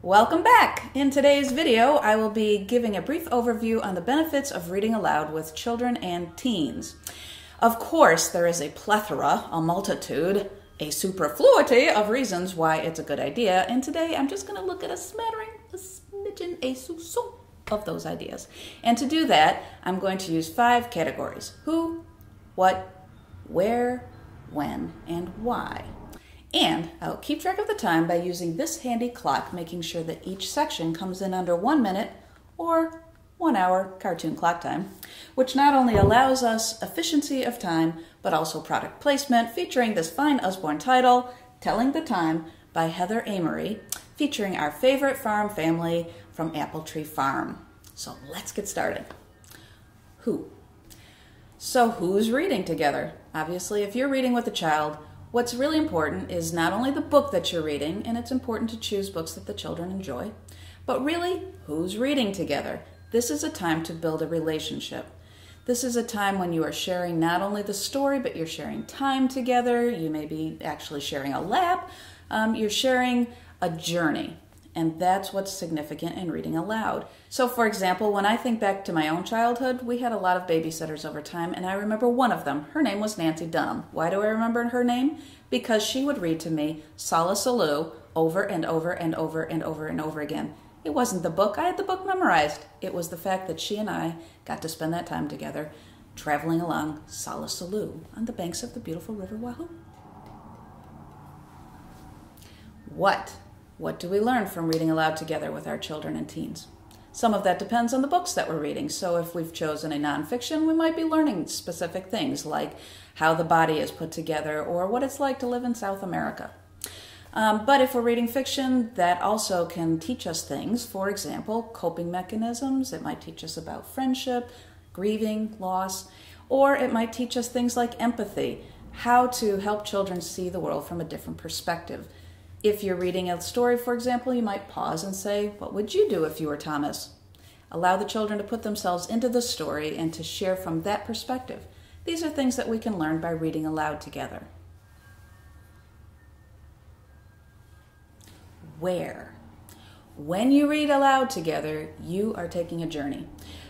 Welcome back! In today's video, I will be giving a brief overview on the benefits of reading aloud with children and teens. Of course, there is a plethora, a multitude, a superfluity of reasons why it's a good idea, and today I'm just going to look at a smattering, a smidgen, a soupçon of those ideas. And to do that, I'm going to use 5 categories: who, what, where, when, and why. And I'll keep track of the time by using this handy clock, making sure that each section comes in under 1 minute or 1 hour cartoon clock time, which not only allows us efficiency of time, but also product placement, featuring this fine Usborne title, Telling the Time by Heather Amory, featuring our favorite farm family from Apple Tree Farm. So let's get started. Who? So who's reading together? Obviously, if you're reading with a child, what's really important is not only the book that you're reading, and it's important to choose books that the children enjoy, but really, who's reading together? This is a time to build a relationship. This is a time when you are sharing not only the story, but you're sharing time together. You may be actually sharing a lap. You're sharing a journey, and that's what's significant in reading aloud. So for example, when I think back to my own childhood, we had a lot of babysitters over time, and I remember one of them. Her name was Nancy Dunham. Why do I remember her name? Because she would read to me Solace Aloud over and over and over and over and over again. It wasn't the book. I had the book memorized. It was the fact that she and I got to spend that time together traveling along Solace Aloud on the banks of the beautiful River Wahoo. What do we learn from reading aloud together with our children and teens? Some of that depends on the books that we're reading. So if we've chosen a nonfiction, we might be learning specific things like how the body is put together or what it's like to live in South America. But if we're reading fiction, that also can teach us things. For example, coping mechanisms. It might teach us about friendship, grieving, loss, or it might teach us things like empathy, how to help children see the world from a different perspective. If you're reading a story, for example, you might pause and say, what would you do if you were Thomas? Allow the children to put themselves into the story and to share from that perspective. These are things that we can learn by reading aloud together. Where? When you read aloud together, you are taking a journey.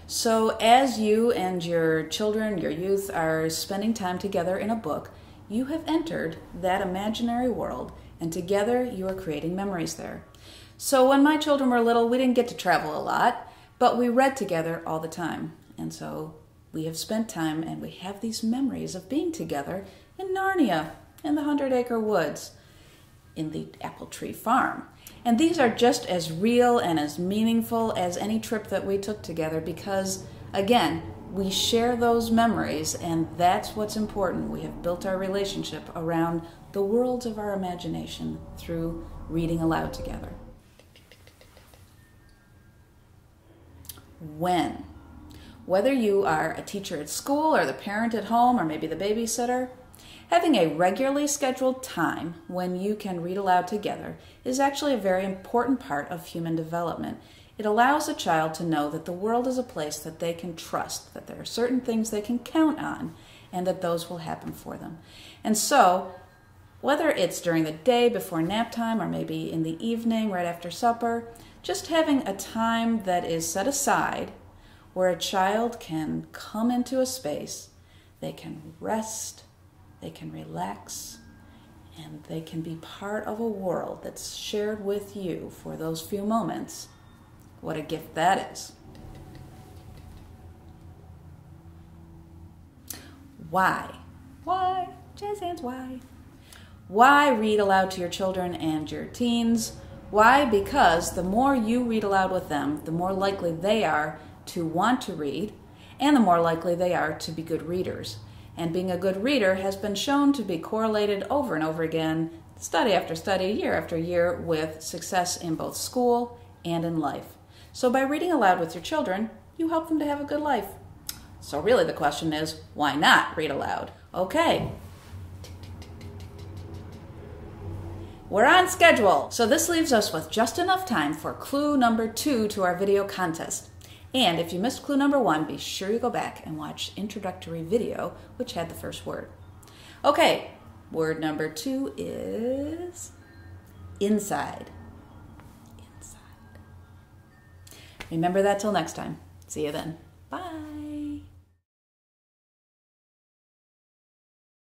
So as you and your children, your youth, are spending time together in a book, you have entered that imaginary world, and together you are creating memories there. So when my children were little, we didn't get to travel a lot, but we read together all the time. And so we have spent time and we have these memories of being together in Narnia, in the 100-acre woods, in the Apple Tree Farm. And these are just as real and as meaningful as any trip that we took together because, again, we share those memories, and that's what's important. We have built our relationship around the worlds of our imagination through reading aloud together. When? Whether you are a teacher at school or the parent at home or maybe the babysitter, having a regularly scheduled time when you can read aloud together is actually a very important part of human development. It allows a child to know that the world is a place that they can trust, that there are certain things they can count on, and that those will happen for them. And so, whether it's during the day before nap time or maybe in the evening right after supper, just having a time that is set aside where a child can come into a space, they can rest, they can relax, and they can be part of a world that's shared with you for those few moments. What a gift that is. Why? Why? Jazz hands, why? Why read aloud to your children and your teens? Why? Because the more you read aloud with them, the more likely they are to want to read, and the more likely they are to be good readers. And being a good reader has been shown to be correlated over and over again, study after study, year after year, with success in both school and in life. So by reading aloud with your children, you help them to have a good life. So really the question is, why not read aloud? Okay. We're on schedule. So this leaves us with just enough time for clue number 2 to our video contest. And if you missed clue number 1, be sure you go back and watch introductory video, which had the first word. Okay, word number 2 is inside. Inside. Remember that till next time. See you then. Bye.